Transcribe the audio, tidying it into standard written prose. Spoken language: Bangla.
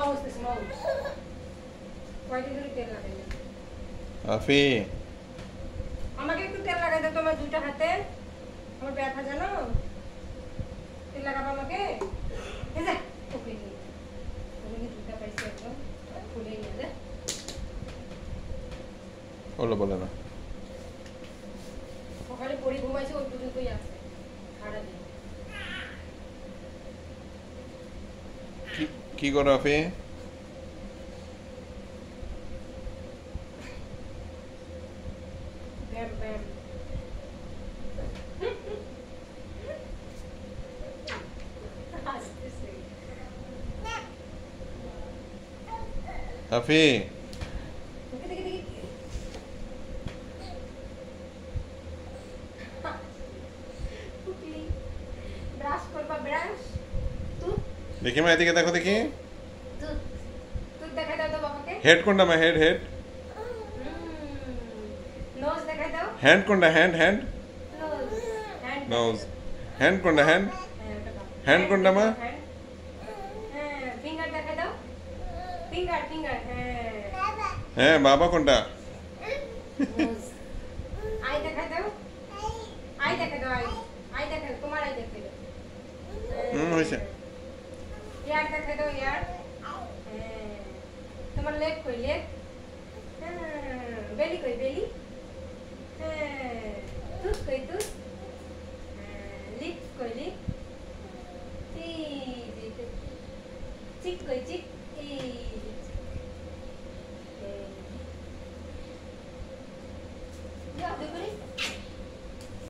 মাউস দিস মাউস কয়দিন ধরে তেল লাগাই না আফি আমাকে একটু তেল লাগাই দাও তোমার দুটো হাতে আমার ব্যথা জানো তেল লাগাবো আমাকে এই যা ওকে নি দুটো পাইছে একদম ফুলে নিয়ে যা বলো বলে না সকালে পড়ি ঘুমাইছে ওই পর্যন্তই আছে সারা দিন কি করো আফি ব্যাম ব্যাম আফি ব্রাশ করবা ব্রাশ দেখি মা এদিকে দেখো দেখি তুই দেখা দাও তো বাবাকে হেড কোনটা মা হেড হেড নোজ দেখা দাও হ্যান্ড কোনটা hand hand nose nose hand কোনটা হ্যান্ড হ্যান্ড কোনটা মা হ্যাঁ ফিঙ্গার দেখা দাও ফিঙ্গার ফিঙ্গার হ্যাঁ বাবা কোনটা নোজ আই দেখা দাও আই দেখা দাও আই দেখা তোমার আই দেখতে দাও হইছে ইয়ার দেখা দাও ইয়ার তোমার লেগ কই লেগ বেলি কই বেলি তুস কই তুস লিপ কই লিপ চিক কই চিক